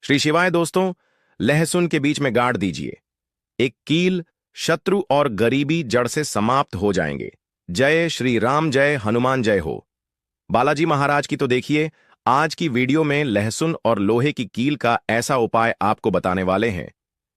श्री शिवाय दोस्तों, लहसुन के बीच में गाड़ दीजिए। एक कील, शत्रु और गरीबी जड़ से समाप्त हो जाएंगे। जय श्री राम, जय हनुमान, जय हो। बालाजी महाराज की तो देखिए, आज की वीडियो में लहसुन और लोहे की कील का ऐसा उपाय आपको बताने वाले हैं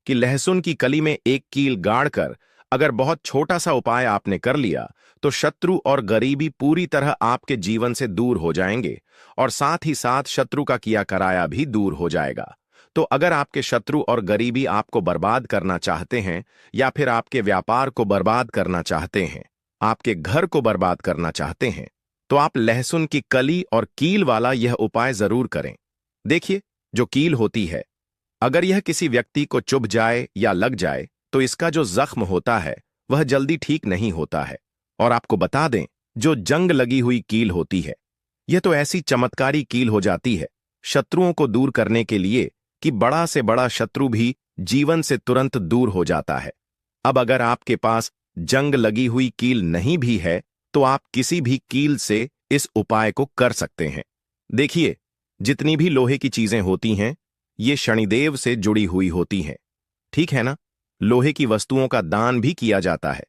कि लहसुन की कली में एक कील गाड़कर अगर बहुत छोटा सा उपाय आपने कर लिया तो शत्रु और गरीबी पूरी तरह आपके जीवन से दूर हो जाएंगे और साथ ही साथ शत्रु का किया कराया भी दूर हो जाएगा। तो अगर आपके शत्रु और गरीबी आपको बर्बाद करना चाहते हैं या फिर आपके व्यापार को बर्बाद करना चाहते हैं, आपके घर को बर्बाद करना चाहते हैं, तो आप लहसुन की कली और कील वाला यह उपाय जरूर करें। देखिए, जो कील होती है, अगर यह किसी व्यक्ति को चुभ जाए या लग जाए तो इसका जो जख्म होता है वह जल्दी ठीक नहीं होता है। और आपको बता दें, जो जंग लगी हुई कील होती है, यह तो ऐसी चमत्कारी कील हो जाती है शत्रुओं को दूर करने के लिए कि बड़ा से बड़ा शत्रु भी जीवन से तुरंत दूर हो जाता है। अब अगर आपके पास जंग लगी हुई कील नहीं भी है तो आप किसी भी कील से इस उपाय को कर सकते हैं। देखिए, जितनी भी लोहे की चीजें होती हैं, ये शनिदेव से जुड़ी हुई होती हैं, ठीक है ना। लोहे की वस्तुओं का दान भी किया जाता है,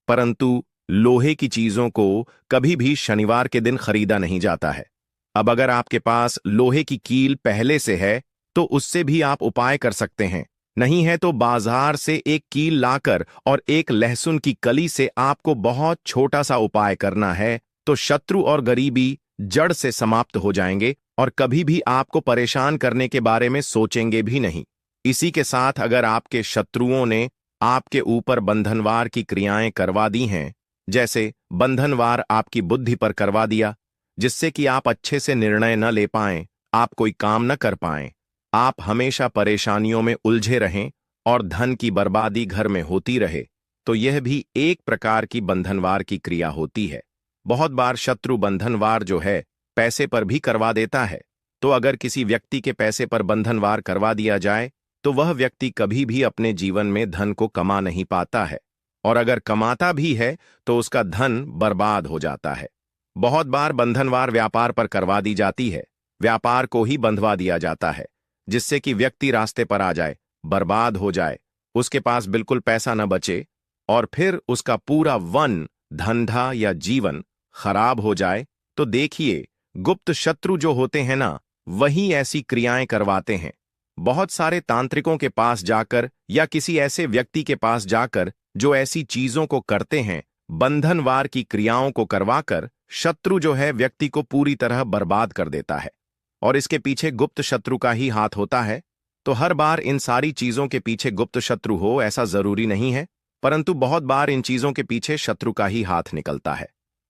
परंतु लोहे की चीजों को कभी भी शनिवार के दिन खरीदा नहीं जाता है। अब अगर आपके पास लोहे की कील पहले से है तो उससे भी आप उपाय कर सकते हैं। नहीं है तो बाजार से एक कील लाकर और एक लहसुन की कली से आपको बहुत छोटा सा उपाय करना है, तो शत्रु और गरीबी जड़ से समाप्त हो जाएंगे और कभी भी आपको परेशान करने के बारे में सोचेंगे भी नहीं। इसी के साथ अगर आपके शत्रुओं ने आपके ऊपर बंधनवार की क्रियाएं करवा दी हैं, जैसे बंधनवार आपकी बुद्धि पर करवा दिया, जिससे कि आप अच्छे से निर्णय न ले पाएं, आप कोई काम न कर पाएं, आप हमेशा परेशानियों में उलझे रहें और धन की बर्बादी घर में होती रहे, तो यह भी एक प्रकार की बंधनवार की क्रिया होती है। बहुत बार शत्रु बंधनवार जो है पैसे पर भी करवा देता है। तो अगर किसी व्यक्ति के पैसे पर बंधनवार करवा दिया जाए तो वह व्यक्ति कभी भी अपने जीवन में धन को कमा नहीं पाता है, और अगर कमाता भी है तो उसका धन बर्बाद हो जाता है। बहुत बार बंधनवार व्यापार पर करवा दी जाती है, व्यापार को ही बंधवा दिया जाता है, जिससे कि व्यक्ति रास्ते पर आ जाए, बर्बाद हो जाए, उसके पास बिल्कुल पैसा न बचे और फिर उसका पूरा वन, धंधा या जीवन खराब हो जाए। तो देखिए, गुप्त शत्रु जो होते हैं ना, वही ऐसी क्रियाएं करवाते हैं। बहुत सारे तांत्रिकों के पास जाकर या किसी ऐसे व्यक्ति के पास जाकर जो ऐसी चीजों को करते हैं, बंधनवार की क्रियाओं को करवाकर शत्रु जो है व्यक्ति को पूरी तरह बर्बाद कर देता है, और इसके पीछे गुप्त शत्रु का ही हाथ होता है। तो हर बार इन सारी चीजों के पीछे गुप्त शत्रु हो ऐसा जरूरी नहीं है, परंतु बहुत बार इन चीजों के पीछे शत्रु का ही हाथ निकलता है।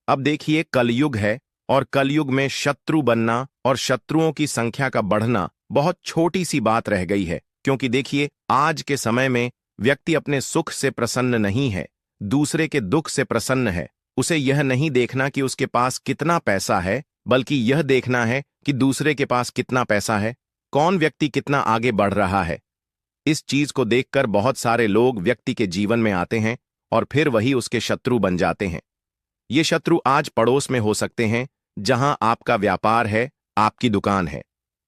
अब देखिए, कलयुग है और कलयुग में शत्रु बनना और शत्रुओं की संख्या का बढ़ना बहुत छोटी सी बात रह गई है, क्योंकि देखिए, आज के समय में व्यक्ति अपने सुख से प्रसन्न नहीं है, दूसरे के दुख से प्रसन्न है। उसे यह नहीं देखना कि उसके पास कितना पैसा है, बल्कि यह देखना है कि दूसरे के पास कितना पैसा है, कौन व्यक्ति कितना आगे बढ़ रहा है। इस चीज को देखकर बहुत सारे लोग व्यक्ति के जीवन में आते हैं और फिर वही उसके शत्रु बन जाते हैं। ये शत्रु आज पड़ोस में हो सकते हैं, जहां आपका व्यापार है, आपकी दुकान है,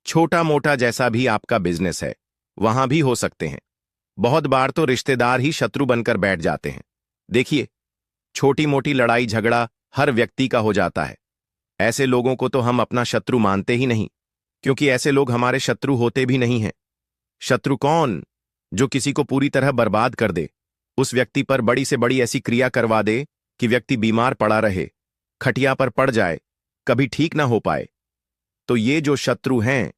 छोटा मोटा जैसा भी आपका बिजनेस है, वहां भी हो सकते हैं। बहुत बार तो रिश्तेदार ही शत्रु बनकर बैठ जाते हैं। देखिए, छोटी मोटी लड़ाई झगड़ा हर व्यक्ति का हो जाता है। ऐसे लोगों को तो हम अपना शत्रु मानते ही नहीं, क्योंकि ऐसे लोग हमारे शत्रु होते भी नहीं हैं। शत्रु कौन? जो किसी को पूरी तरह बर्बाद कर दे, उस व्यक्ति पर बड़ी से बड़ी ऐसी क्रिया करवा दे कि व्यक्ति बीमार पड़ा रहे, खटिया पर पड़ जाए, कभी ठीक ना हो पाए। तो ये जो शत्रु हैं,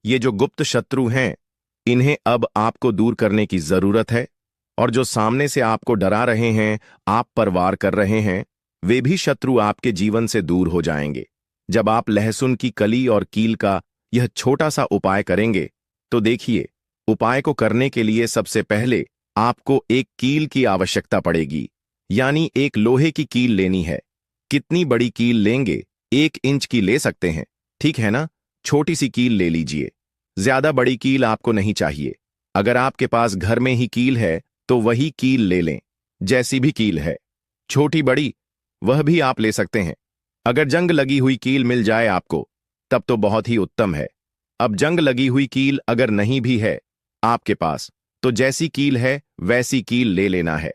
ये जो गुप्त शत्रु हैं, इन्हें अब आपको दूर करने की जरूरत है। और जो सामने से आपको डरा रहे हैं, आप पर वार कर रहे हैं, वे भी शत्रु आपके जीवन से दूर हो जाएंगे। जब आप लहसुन की कली और कील का यह छोटा सा उपाय करेंगे, तो देखिए, उपाय को करने के लिए सबसे पहले आपको एक कील की आवश्यकता पड़ेगी, यानी एक लोहे की कील लेनी है। कितनी बड़ी कील लेंगे? 1 इंच की ले सकते हैं, ठीक है ना। छोटी सी कील ले लीजिए, ज्यादा बड़ी कील आपको नहीं चाहिए। अगर आपके पास घर में ही कील है तो वही कील ले लें, जैसी भी कील है, छोटी बड़ी वह भी आप ले सकते हैं। अगर जंग लगी हुई कील मिल जाए आपको, तब तो बहुत ही उत्तम है। अब जंग लगी हुई कील अगर नहीं भी है आपके पास, तो जैसी कील है वैसी कील ले लेना है।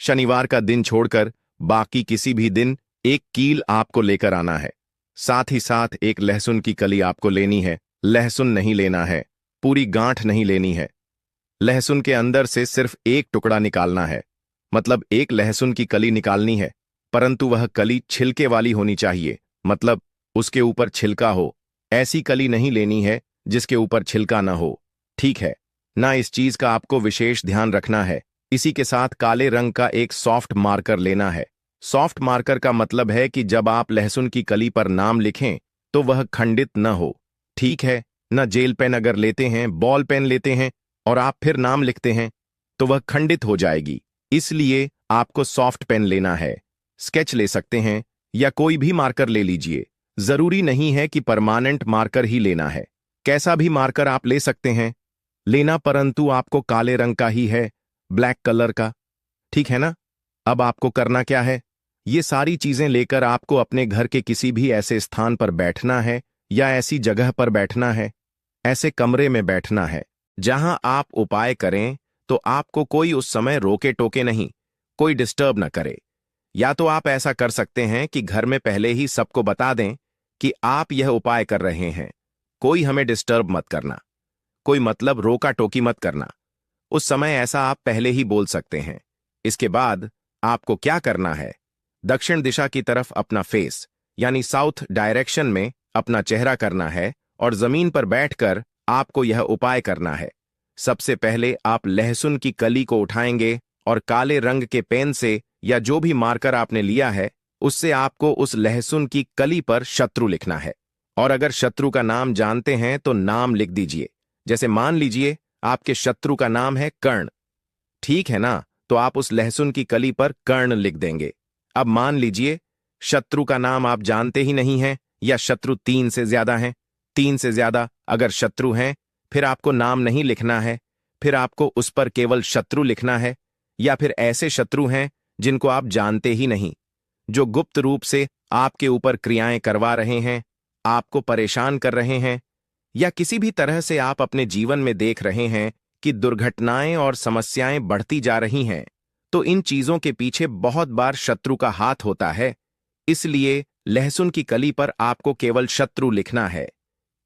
शनिवार का दिन छोड़कर बाकी किसी भी दिन एक कील आपको लेकर आना है। साथ ही साथ एक लहसुन की कली आपको लेनी है। लहसुन नहीं लेना है, पूरी गांठ नहीं लेनी है। लहसुन के अंदर से सिर्फ एक टुकड़ा निकालना है, मतलब एक लहसुन की कली निकालनी है, परंतु वह कली छिलके वाली होनी चाहिए, मतलब उसके ऊपर छिलका हो। ऐसी कली नहीं लेनी है जिसके ऊपर छिलका ना हो, ठीक है ना। इस चीज का आपको विशेष ध्यान रखना है। इसी के साथ काले रंग का एक सॉफ्ट मार्कर लेना है। सॉफ्ट मार्कर का मतलब है कि जब आप लहसुन की कली पर नाम लिखें तो वह खंडित न हो, ठीक है ना। जेल पेन अगर लेते हैं, बॉल पेन लेते हैं और आप फिर नाम लिखते हैं तो वह खंडित हो जाएगी। इसलिए आपको सॉफ्ट पेन लेना है। स्केच ले सकते हैं या कोई भी मार्कर ले लीजिए, जरूरी नहीं है कि परमानेंट मार्कर ही लेना है। कैसा भी मार्कर आप ले सकते हैं लेना, परंतु आपको काले रंग का ही है, ब्लैक कलर का, ठीक है ना। अब आपको करना क्या है, ये सारी चीजें लेकर आपको अपने घर के किसी भी ऐसे स्थान पर बैठना है या ऐसी जगह पर बैठना है, ऐसे कमरे में बैठना है जहां आप उपाय करें तो आपको कोई उस समय रोके टोके नहीं, कोई डिस्टर्ब ना करे। या तो आप ऐसा कर सकते हैं कि घर में पहले ही सबको बता दें कि आप यह उपाय कर रहे हैं, कोई हमें डिस्टर्ब मत करना, कोई मतलब रोका टोकी मत करना। उस समय ऐसा आप पहले ही बोल सकते हैं। इसके बाद आपको क्या करना है, दक्षिण दिशा की तरफ अपना फेस यानी साउथ डायरेक्शन में अपना चेहरा करना है और जमीन पर बैठकर आपको यह उपाय करना है। सबसे पहले आप लहसुन की कली को उठाएंगे और काले रंग के पेन से या जो भी मार्कर आपने लिया है उससे आपको उस लहसुन की कली पर शत्रु लिखना है। और अगर शत्रु का नाम जानते हैं तो नाम लिख दीजिए। जैसे मान लीजिए आपके शत्रु का नाम है कर्ण, ठीक है ना, तो आप उस लहसुन की कली पर कर्ण लिख देंगे। अब मान लीजिए शत्रु का नाम आप जानते ही नहीं हैं या शत्रु 3 से ज्यादा हैं। 3 से ज्यादा अगर शत्रु हैं फिर आपको नाम नहीं लिखना है, फिर आपको उस पर केवल शत्रु लिखना है। या फिर ऐसे शत्रु हैं जिनको आप जानते ही नहीं, जो गुप्त रूप से आपके ऊपर क्रियाएं करवा रहे हैं, आपको परेशान कर रहे हैं, या किसी भी तरह से आप अपने जीवन में देख रहे हैं कि दुर्घटनाएं और समस्याएं बढ़ती जा रही हैं, तो इन चीजों के पीछे बहुत बार शत्रु का हाथ होता है। इसलिए लहसुन की कली पर आपको केवल शत्रु लिखना है।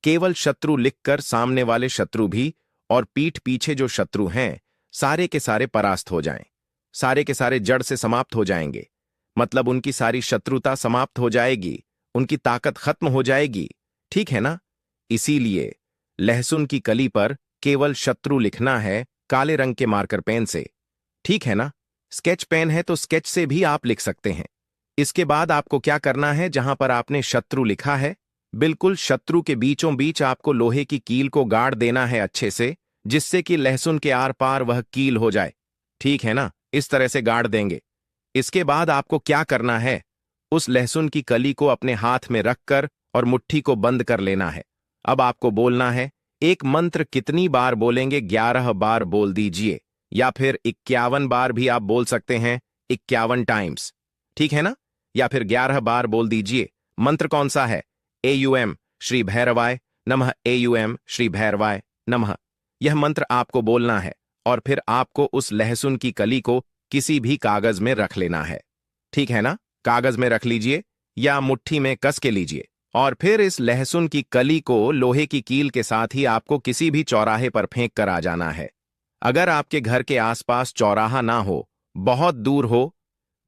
केवल शत्रु लिखकर सामने वाले शत्रु भी और पीठ पीछे जो शत्रु हैं सारे के सारे परास्त हो जाएं, सारे के सारे जड़ से समाप्त हो जाएंगे, मतलब उनकी सारी शत्रुता समाप्त हो जाएगी, उनकी ताकत खत्म हो जाएगी, ठीक है ना। इसीलिए लहसुन की कली पर केवल शत्रु लिखना है काले रंग के मार्कर पेन से, ठीक है ना। स्केच पेन है तो स्केच से भी आप लिख सकते हैं। इसके बाद आपको क्या करना है, जहां पर आपने शत्रु लिखा है बिल्कुल शत्रु के बीचों बीच आपको लोहे की कील को गाड़ देना है अच्छे से, जिससे कि लहसुन के आर पार वह कील हो जाए, ठीक है ना। इस तरह से गाड़ देंगे। इसके बाद आपको क्या करना है, उस लहसुन की कली को अपने हाथ में रखकर और मुट्ठी को बंद कर लेना है। अब आपको बोलना है, एक मंत्र कितनी बार बोलेंगे, 11 बार बोल दीजिए, या फिर 51 बार भी आप बोल सकते हैं, 51 टाइम्स, ठीक है ना। या फिर 11 बार बोल दीजिए। मंत्र कौन सा है, एयुएम श्री भैरवाय नमः, एयुएम श्री भैरवाय नमः। यह मंत्र आपको बोलना है और फिर आपको उस लहसुन की कली को किसी भी कागज में रख लेना है, ठीक है ना। कागज में रख लीजिए या मुट्ठी में कस के लीजिए और फिर इस लहसुन की कली को लोहे की कील के साथ ही आपको किसी भी चौराहे पर फेंक कर आ जाना है। अगर आपके घर के आसपास चौराहा ना हो, बहुत दूर हो,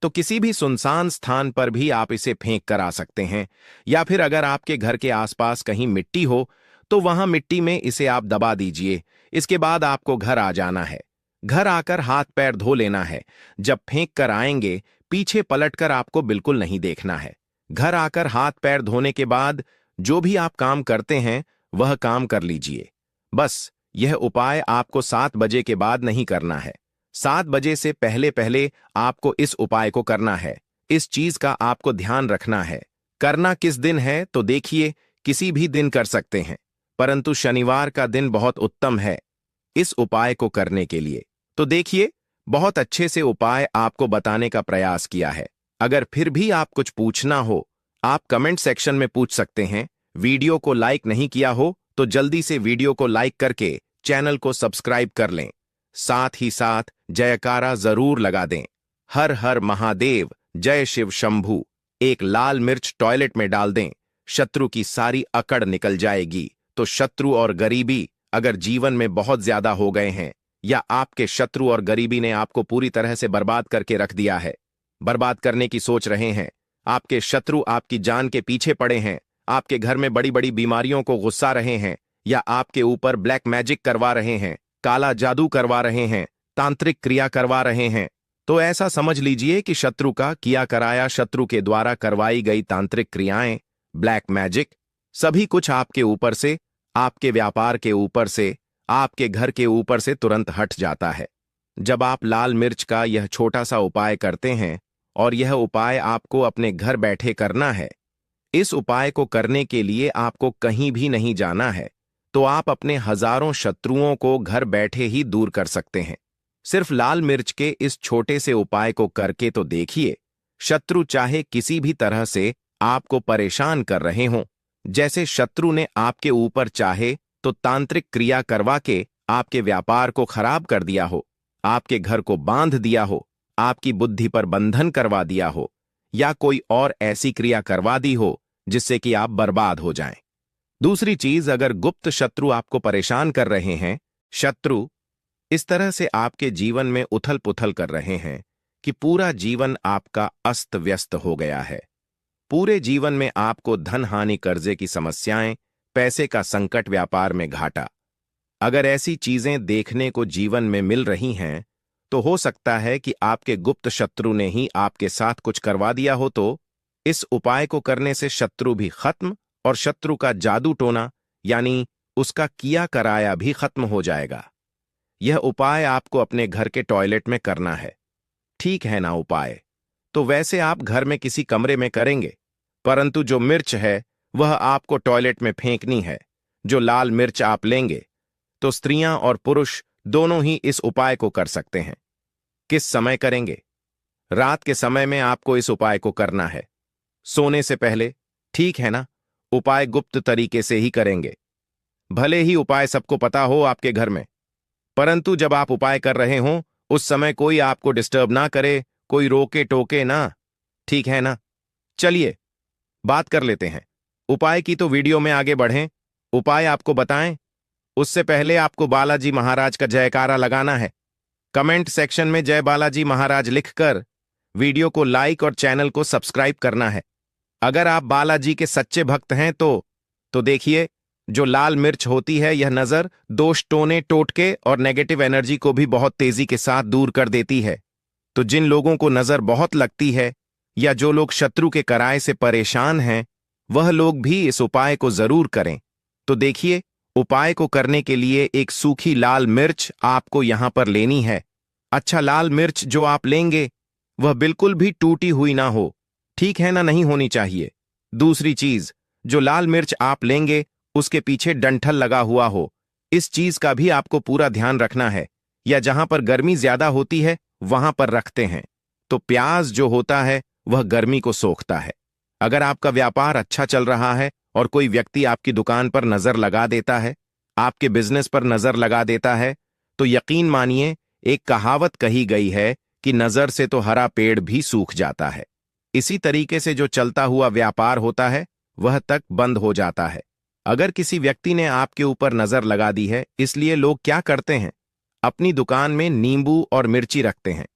तो किसी भी सुनसान स्थान पर भी आप इसे फेंक कर आ सकते हैं। या फिर अगर आपके घर के आसपास कहीं मिट्टी हो तो वहां मिट्टी में इसे आप दबा दीजिए। इसके बाद आपको घर आ जाना है। घर आकर हाथ पैर धो लेना है। जब फेंक कर आएंगे पीछे पलटकर आपको बिल्कुल नहीं देखना है। घर आकर हाथ पैर धोने के बाद जो भी आप काम करते हैं वह काम कर लीजिए। बस यह उपाय आपको 7 बजे के बाद नहीं करना है। 7 बजे से पहले पहले आपको इस उपाय को करना है। इस चीज का आपको ध्यान रखना है। करना किस दिन है तो देखिए, किसी भी दिन कर सकते हैं, परंतु शनिवार का दिन बहुत उत्तम है इस उपाय को करने के लिए। तो देखिए, बहुत अच्छे से उपाय आपको बताने का प्रयास किया है। अगर फिर भी आप कुछ पूछना हो, आप कमेंट सेक्शन में पूछ सकते हैं। वीडियो को लाइक नहीं किया हो तो जल्दी से वीडियो को लाइक करके चैनल को सब्सक्राइब कर लें। साथ ही साथ जयकारा जरूर लगा दें। हर हर महादेव, जय शिव शंभू। एक लाल मिर्च टॉयलेट में डाल दें, शत्रु की सारी अकड़ निकल जाएगी। तो शत्रु और गरीबी अगर जीवन में बहुत ज्यादा हो गए हैं, या आपके शत्रु और गरीबी ने आपको पूरी तरह से बर्बाद करके रख दिया है, बर्बाद करने की सोच रहे हैं, आपके शत्रु आपकी जान के पीछे पड़े हैं, आपके घर में बड़ी बड़ी बीमारियों को गुस्सा रहे हैं, या आपके ऊपर ब्लैक मैजिक करवा रहे हैं, काला जादू करवा रहे हैं, तांत्रिक क्रिया करवा रहे हैं, तो ऐसा समझ लीजिए कि शत्रु का किया कराया, शत्रु के द्वारा करवाई गई तांत्रिक क्रियाएं, ब्लैक मैजिक, सभी कुछ आपके ऊपर से, आपके व्यापार के ऊपर से, आपके घर के ऊपर से तुरंत हट जाता है। जब आप लाल मिर्च का यह छोटा सा उपाय करते हैं, और यह उपाय आपको अपने घर बैठे करना है, इस उपाय को करने के लिए आपको कहीं भी नहीं जाना है, तो आप अपने हजारों शत्रुओं को घर बैठे ही दूर कर सकते हैं। सिर्फ लाल मिर्च के इस छोटे से उपाय को करके तो देखिए, शत्रु चाहे किसी भी तरह से आपको परेशान कर रहे हों, जैसे शत्रु ने आपके ऊपर चाहे तो तांत्रिक क्रिया करवा के आपके व्यापार को खराब कर दिया हो, आपके घर को बांध दिया हो, आपकी बुद्धि पर बंधन करवा दिया हो, या कोई और ऐसी क्रिया करवा दी हो जिससे कि आप बर्बाद हो जाएं। दूसरी चीज, अगर गुप्त शत्रु आपको परेशान कर रहे हैं, शत्रु इस तरह से आपके जीवन में उथल पुथल कर रहे हैं कि पूरा जीवन आपका अस्त व्यस्त हो गया है, पूरे जीवन में आपको धन हानि, कर्जे की समस्याएं, पैसे का संकट, व्यापार में घाटा, अगर ऐसी चीजें देखने को जीवन में मिल रही हैं, तो हो सकता है कि आपके गुप्त शत्रु ने ही आपके साथ कुछ करवा दिया हो। तो इस उपाय को करने से शत्रु भी खत्म और शत्रु का जादू टोना यानी उसका किया कराया भी खत्म हो जाएगा। यह उपाय आपको अपने घर के टॉयलेट में करना है, ठीक है ना उपाय? तो वैसे आप घर में किसी कमरे में करेंगे, परंतु जो मिर्च है वह आपको टॉयलेट में फेंकनी है। जो लाल मिर्च आप लेंगे, तो स्त्रियां और पुरुष दोनों ही इस उपाय को कर सकते हैं। किस समय करेंगे? रात के समय में आपको इस उपाय को करना है, सोने से पहले, ठीक है ना? उपाय गुप्त तरीके से ही करेंगे। भले ही उपाय सबको पता हो आपके घर में, परंतु जब आप उपाय कर रहे हों उस समय कोई आपको डिस्टर्ब ना करे, कोई रोके टोके ना, ठीक है ना? चलिए बात कर लेते हैं उपाय की। तो वीडियो में आगे बढ़ें, उपाय आपको बताएं उससे पहले आपको बालाजी महाराज का जयकारा लगाना है। कमेंट सेक्शन में जय बालाजी महाराज लिखकर वीडियो को लाइक और चैनल को सब्सक्राइब करना है। अगर आप बालाजी के सच्चे भक्त हैं तो देखिए, जो लाल मिर्च होती है यह नजर, दोष, टोने टोटके और नेगेटिव एनर्जी को भी बहुत तेजी के साथ दूर कर देती है। तो जिन लोगों को नजर बहुत लगती है या जो लोग शत्रु के कराए से परेशान हैं, वह लोग भी इस उपाय को जरूर करें। तो देखिए, उपाय को करने के लिए एक सूखी लाल मिर्च आपको यहां पर लेनी है। अच्छा, लाल मिर्च जो आप लेंगे वह बिल्कुल भी टूटी हुई ना हो, ठीक है ना? नहीं होनी चाहिए। दूसरी चीज, जो लाल मिर्च आप लेंगे उसके पीछे डंठल लगा हुआ हो, इस चीज का भी आपको पूरा ध्यान रखना है। या जहां पर गर्मी ज्यादा होती है वहां पर रखते हैं, तो प्याज जो होता है वह गर्मी को सोखता है। अगर आपका व्यापार अच्छा चल रहा है और कोई व्यक्ति आपकी दुकान पर नजर लगा देता है, आपके बिजनेस पर नजर लगा देता है, तो यकीन मानिए, एक कहावत कही गई है कि नजर से तो हरा पेड़ भी सूख जाता है। इसी तरीके से जो चलता हुआ व्यापार होता है वह तक बंद हो जाता है। अगर किसी व्यक्ति ने आपके ऊपर नजर लगा दी है, इसलिए लोग क्या करते हैं, अपनी दुकान में नींबू और मिर्ची रखते हैं।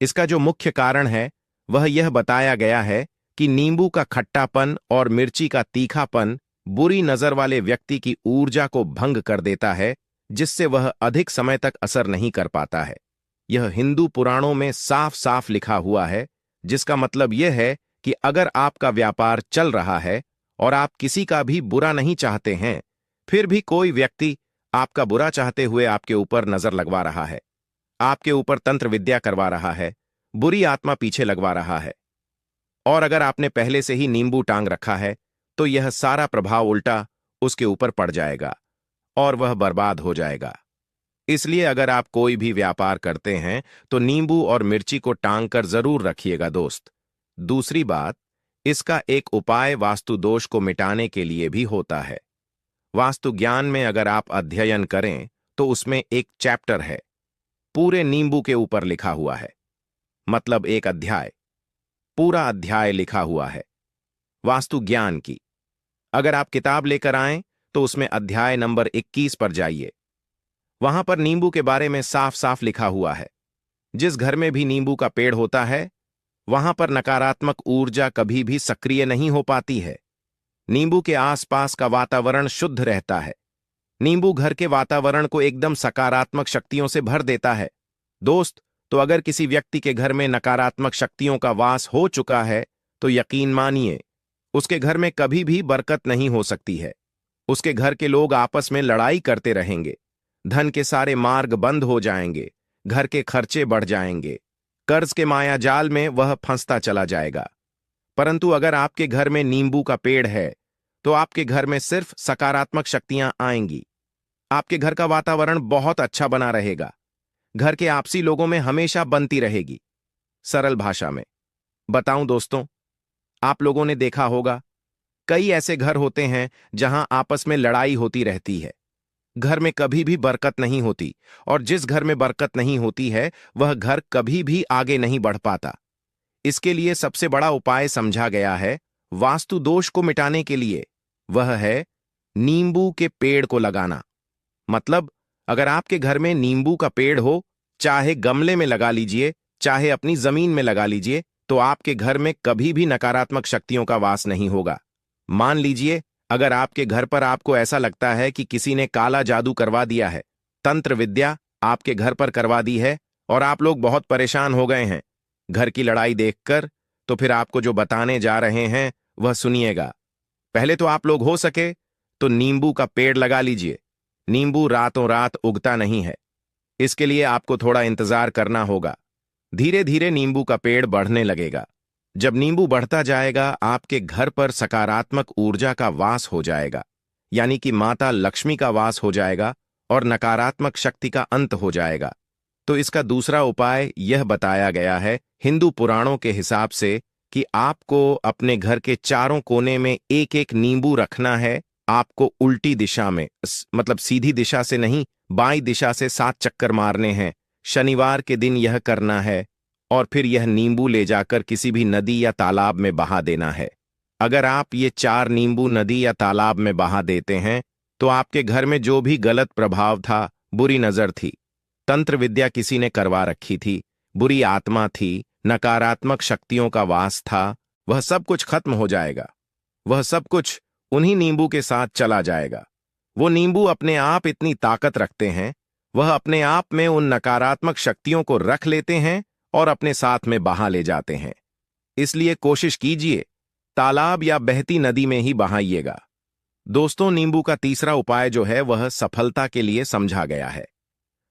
इसका जो मुख्य कारण है वह यह बताया गया है कि नींबू का खट्टापन और मिर्ची का तीखापन बुरी नजर वाले व्यक्ति की ऊर्जा को भंग कर देता है, जिससे वह अधिक समय तक असर नहीं कर पाता है। यह हिंदू पुराणों में साफ साफ लिखा हुआ है, जिसका मतलब यह है कि अगर आपका व्यापार चल रहा है और आप किसी का भी बुरा नहीं चाहते हैं, फिर भी कोई व्यक्ति आपका बुरा चाहते हुए आपके ऊपर नजर लगवा रहा है, आपके ऊपर तंत्र विद्या करवा रहा है, बुरी आत्मा पीछे लगवा रहा है, और अगर आपने पहले से ही नींबू टांग रखा है, तो यह सारा प्रभाव उल्टा उसके ऊपर पड़ जाएगा और वह बर्बाद हो जाएगा। इसलिए अगर आप कोई भी व्यापार करते हैं तो नींबू और मिर्ची को टांग कर जरूर रखिएगा दोस्त। दूसरी बात, इसका एक उपाय वास्तु दोष को मिटाने के लिए भी होता है। वास्तु ज्ञान में अगर आप अध्ययन करें तो उसमें एक चैप्टर है, पूरे नींबू के ऊपर लिखा हुआ है। मतलब एक अध्याय, पूरा अध्याय लिखा हुआ है वास्तु ज्ञान की। अगर आप किताब लेकर आएं तो उसमें अध्याय नंबर 21 पर जाइए। वहां पर नींबू के बारे में साफ साफ लिखा हुआ है। जिस घर में भी नींबू का पेड़ होता है वहां पर नकारात्मक ऊर्जा कभी भी सक्रिय नहीं हो पाती है। नींबू के आसपास का वातावरण शुद्ध रहता है। नींबू घर के वातावरण को एकदम सकारात्मक शक्तियों से भर देता है। दोस्त, तो अगर किसी व्यक्ति के घर में नकारात्मक शक्तियों का वास हो चुका है तो यकीन मानिए उसके घर में कभी भी बरकत नहीं हो सकती है। उसके घर के लोग आपस में लड़ाई करते रहेंगे, धन के सारे मार्ग बंद हो जाएंगे, घर के खर्चे बढ़ जाएंगे, कर्ज के माया जाल में वह फंसता चला जाएगा। परंतु अगर आपके घर में नींबू का पेड़ है तो आपके घर में सिर्फ सकारात्मक शक्तियां आएंगी। आपके घर का वातावरण बहुत अच्छा बना रहेगा। घर के आपसी लोगों में हमेशा बनती रहेगी। सरल भाषा में बताऊं दोस्तों, आप लोगों ने देखा होगा कई ऐसे घर होते हैं जहां आपस में लड़ाई होती रहती है। घर में कभी भी बरकत नहीं होती, और जिस घर में बरकत नहीं होती है वह घर कभी भी आगे नहीं बढ़ पाता। इसके लिए सबसे बड़ा उपाय समझा गया है वास्तु दोष को मिटाने के लिए, वह है नींबू के पेड़ को लगाना। मतलब अगर आपके घर में नींबू का पेड़ हो, चाहे गमले में लगा लीजिए, चाहे अपनी जमीन में लगा लीजिए, तो आपके घर में कभी भी नकारात्मक शक्तियों का वास नहीं होगा। मान लीजिए अगर आपके घर पर आपको ऐसा लगता है कि किसी ने काला जादू करवा दिया है, तंत्र विद्या आपके घर पर करवा दी है और आप लोग बहुत परेशान हो गए हैं घर की लड़ाई देखकर, तो फिर आपको जो बताने जा रहे हैं वह सुनिएगा। पहले तो आप लोग हो सके तो नींबू का पेड़ लगा लीजिए। नींबू रातों रात उगता नहीं है, इसके लिए आपको थोड़ा इंतजार करना होगा। धीरे धीरे नींबू का पेड़ बढ़ने लगेगा। जब नींबू बढ़ता जाएगा आपके घर पर सकारात्मक ऊर्जा का वास हो जाएगा, यानी कि माता लक्ष्मी का वास हो जाएगा और नकारात्मक शक्ति का अंत हो जाएगा। तो इसका दूसरा उपाय यह बताया गया है हिंदू पुराणों के हिसाब से कि आपको अपने घर के चारों कोने में एक एक नींबू रखना है। आपको उल्टी दिशा में, मतलब सीधी दिशा से नहीं, बाईं दिशा से 7 चक्कर मारने हैं। शनिवार के दिन यह करना है और फिर यह नींबू ले जाकर किसी भी नदी या तालाब में बहा देना है। अगर आप ये 4 नींबू नदी या तालाब में बहा देते हैं तो आपके घर में जो भी गलत प्रभाव था, बुरी नजर थी, तंत्र विद्या किसी ने करवा रखी थी, बुरी आत्मा थी, नकारात्मक शक्तियों का वास था, वह सब कुछ खत्म हो जाएगा। वह सब कुछ उन्हीं नींबू के साथ चला जाएगा। वो नींबू अपने आप इतनी ताकत रखते हैं, वह अपने आप में उन नकारात्मक शक्तियों को रख लेते हैं और अपने साथ में बहा ले जाते हैं। इसलिए कोशिश कीजिए तालाब या बहती नदी में ही बहाइएगा। दोस्तों, नींबू का तीसरा उपाय जो है वह सफलता के लिए समझा गया है।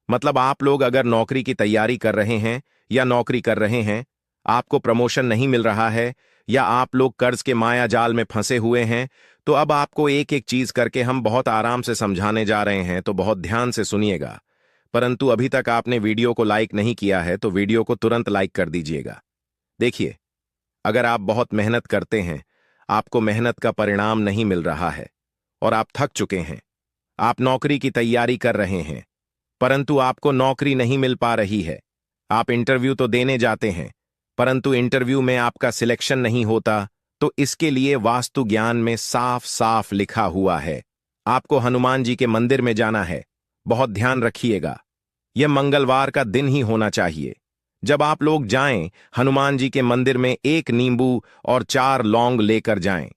मतलब आप लोग अगर नौकरी की तैयारी कर रहे हैं या नौकरी कर रहे हैं, आपको प्रमोशन नहीं मिल रहा है, या आप लोग कर्ज के माया जाल में फंसे हुए हैं, तो अब आपको एक एक चीज करके हम बहुत आराम से समझाने जा रहे हैं, तो बहुत ध्यान से सुनिएगा। परंतु अभी तक आपने वीडियो को लाइक नहीं किया है तो वीडियो को तुरंत लाइक कर दीजिएगा। देखिए, अगर आप बहुत मेहनत करते हैं, आपको मेहनत का परिणाम नहीं मिल रहा है और आप थक चुके हैं, आप नौकरी की तैयारी कर रहे हैं परंतु आपको नौकरी नहीं मिल पा रही है, आप इंटरव्यू तो देने जाते हैं परंतु इंटरव्यू में आपका सिलेक्शन नहीं होता, तो इसके लिए वास्तु ज्ञान में साफ साफ लिखा हुआ है आपको हनुमान जी के मंदिर में जाना है। बहुत ध्यान रखिएगा, यह मंगलवार का दिन ही होना चाहिए। जब आप लोग जाएं, हनुमान जी के मंदिर में 1 नींबू और 4 लौंग लेकर जाएं।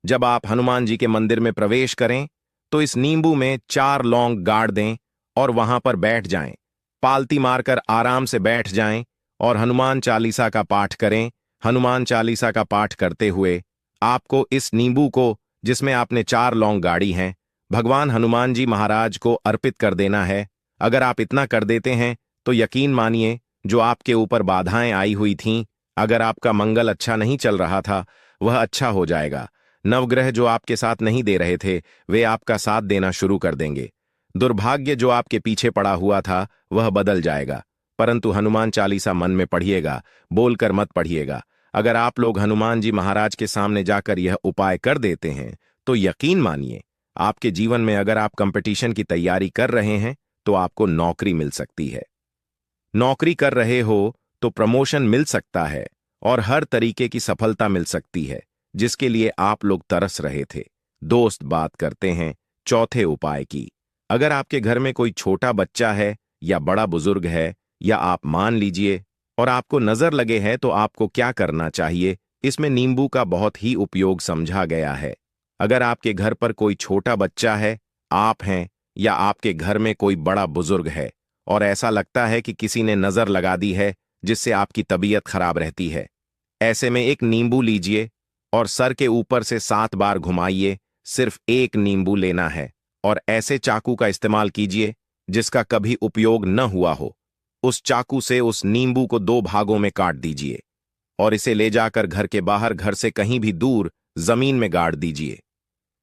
जब आप हनुमान जी के मंदिर में प्रवेश करें तो इस नींबू में 4 लौंग गाड़ दें और वहां पर बैठ जाएं। पालती मारकर आराम से बैठ जाएं और हनुमान चालीसा का पाठ करें। हनुमान चालीसा का पाठ करते हुए आपको इस नींबू को, जिसमें आपने 4 लौंग गाड़ी हैं, भगवान हनुमान जी महाराज को अर्पित कर देना है। अगर आप इतना कर देते हैं तो यकीन मानिए जो आपके ऊपर बाधाएं आई हुई थीं, अगर आपका मंगल अच्छा नहीं चल रहा था, वह अच्छा हो जाएगा। नवग्रह जो आपके साथ नहीं दे रहे थे वे आपका साथ देना शुरू कर देंगे। दुर्भाग्य जो आपके पीछे पड़ा हुआ था वह बदल जाएगा। परंतु हनुमान चालीसा मन में पढ़िएगा, बोलकर मत पढ़िएगा। अगर आप लोग हनुमान जी महाराज के सामने जाकर यह उपाय कर देते हैं तो यकीन मानिए आपके जीवन में अगर आप कंपटीशन की तैयारी कर रहे हैं तो आपको नौकरी मिल सकती है। नौकरी कर रहे हो तो प्रमोशन मिल सकता है और हर तरीके की सफलता मिल सकती है जिसके लिए आप लोग तरस रहे थे। दोस्त बात करते हैं चौथे उपाय की। अगर आपके घर में कोई छोटा बच्चा है या बड़ा बुजुर्ग है या आप मान लीजिए और आपको नजर लगे है तो आपको क्या करना चाहिए, इसमें नींबू का बहुत ही उपयोग समझा गया है। अगर आपके घर पर कोई छोटा बच्चा है, आप हैं या आपके घर में कोई बड़ा बुजुर्ग है और ऐसा लगता है कि किसी ने नजर लगा दी है जिससे आपकी तबीयत खराब रहती है, ऐसे में एक नींबू लीजिए और सर के ऊपर से 7 बार घुमाइए। सिर्फ एक नींबू लेना है और ऐसे चाकू का इस्तेमाल कीजिए जिसका कभी उपयोग न हुआ हो। उस चाकू से उस नींबू को 2 भागों में काट दीजिए और इसे ले जाकर घर के बाहर, घर से कहीं भी दूर जमीन में गाड़ दीजिए।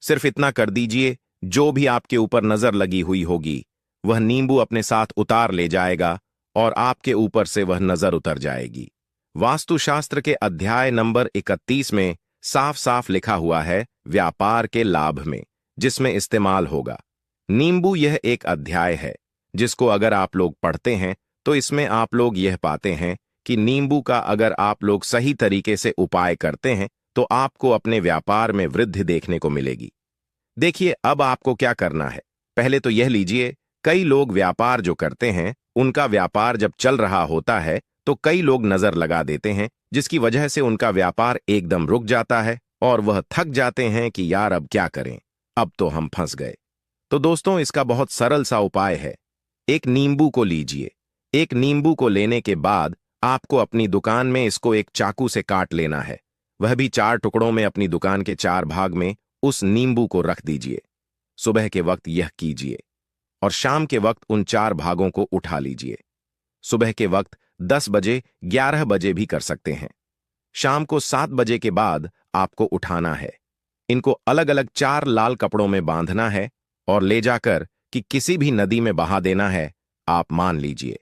सिर्फ इतना कर दीजिए, जो भी आपके ऊपर नजर लगी हुई होगी वह नींबू अपने साथ उतार ले जाएगा और आपके ऊपर से वह नजर उतर जाएगी। वास्तुशास्त्र के अध्याय नंबर 31 में साफ साफ लिखा हुआ है व्यापार के लाभ में, जिसमें इस्तेमाल होगा नींबू। यह एक अध्याय है जिसको अगर आप लोग पढ़ते हैं तो इसमें आप लोग यह पाते हैं कि नींबू का अगर आप लोग सही तरीके से उपाय करते हैं तो आपको अपने व्यापार में वृद्धि देखने को मिलेगी। देखिए, अब आपको क्या करना है। पहले तो यह लीजिए, कई लोग व्यापार जो करते हैं उनका व्यापार जब चल रहा होता है तो कई लोग नजर लगा देते हैं जिसकी वजह से उनका व्यापार एकदम रुक जाता है और वह थक जाते हैं कि यार अब क्या करें, अब तो हम फंस गए। तो दोस्तों, इसका बहुत सरल सा उपाय है। एक नींबू को लीजिए। एक नींबू को लेने के बाद आपको अपनी दुकान में इसको एक चाकू से काट लेना है, वह भी 4 टुकड़ों में। अपनी दुकान के 4 भाग में उस नींबू को रख दीजिए। सुबह के वक्त यह कीजिए और शाम के वक्त उन 4 भागों को उठा लीजिए। सुबह के वक्त 10 बजे, 11 बजे भी कर सकते हैं। शाम को 7 बजे के बाद आपको उठाना है। इनको अलग अलग 4 लाल कपड़ों में बांधना है और ले जाकर कि किसी भी नदी में बहा देना है। आप मान लीजिए,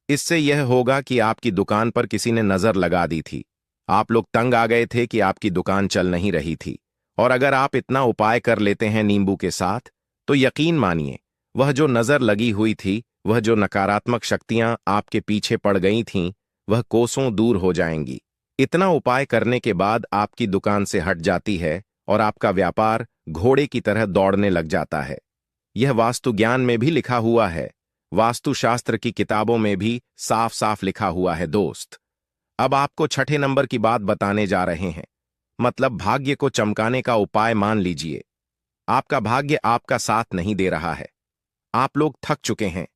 इससे यह होगा कि आपकी दुकान पर किसी ने नजर लगा दी थी, आप लोग तंग आ गए थे कि आपकी दुकान चल नहीं रही थी। और अगर आप इतना उपाय कर लेते हैं नींबू के साथ तो यकीन मानिए, वह जो नजर लगी हुई थी, वह जो नकारात्मक शक्तियां आपके पीछे पड़ गई थीं, वह कोसों दूर हो जाएंगी। इतना उपाय करने के बाद आपकी दुकान से हट जाती है और आपका व्यापार घोड़े की तरह दौड़ने लग जाता है। यह वास्तु ज्ञान में भी लिखा हुआ है, वास्तुशास्त्र की किताबों में भी साफ साफ लिखा हुआ है। दोस्त, अब आपको छठे नंबर की बात बताने जा रहे हैं, मतलब भाग्य को चमकाने का उपाय। मान लीजिए आपका भाग्य आपका साथ नहीं दे रहा है, आप लोग थक चुके हैं।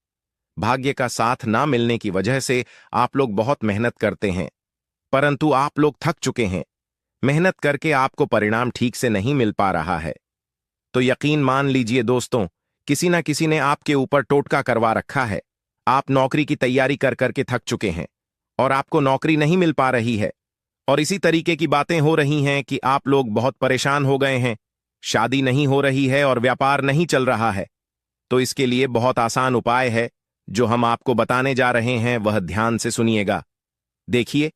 भाग्य का साथ ना मिलने की वजह से आप लोग बहुत मेहनत करते हैं, परंतु आप लोग थक चुके हैं। मेहनत करके आपको परिणाम ठीक से नहीं मिल पा रहा है। तो यकीन मान लीजिए दोस्तों, किसी ना किसी ने आपके ऊपर टोटका करवा रखा है। आप नौकरी की तैयारी कर करके थक चुके हैं और आपको नौकरी नहीं मिल पा रही है। और इसी तरीके की बातें हो रही हैं कि आप लोग बहुत परेशान हो गए हैं, शादी नहीं हो रही है और व्यापार नहीं चल रहा है। तो इसके लिए बहुत आसान उपाय है जो हम आपको बताने जा रहे हैं, वह ध्यान से सुनिएगा। देखिए,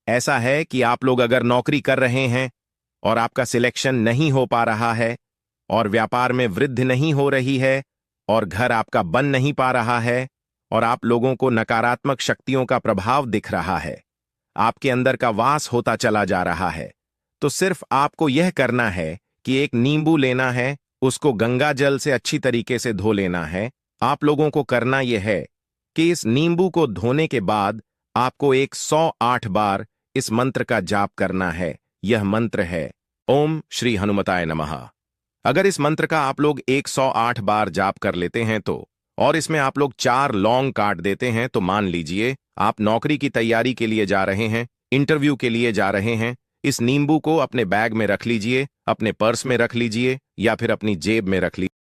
ऐसा है कि आप लोग अगर नौकरी कर रहे हैं और आपका सिलेक्शन नहीं हो पा रहा है और व्यापार में वृद्धि नहीं हो रही है और घर आपका बन नहीं पा रहा है और आप लोगों को नकारात्मक शक्तियों का प्रभाव दिख रहा है, आपके अंदर का वास होता चला जा रहा है, तो सिर्फ आपको यह करना है कि एक नींबू लेना है, उसको गंगा जल से अच्छी तरीके से धो लेना है। आप लोगों को करना यह है कि इस नींबू को धोने के बाद आपको 108 बार इस मंत्र का जाप करना है। यह मंत्र है ओम श्री हनुमताय नमः। अगर इस मंत्र का आप लोग 108 बार जाप कर लेते हैं तो, और इसमें आप लोग 4 लौंग काट देते हैं, तो मान लीजिए आप नौकरी की तैयारी के लिए जा रहे हैं, इंटरव्यू के लिए जा रहे हैं। इस नींबू को अपने बैग में रख लीजिए, अपने पर्स में रख लीजिए या फिर अपनी जेब में रख लीजिए।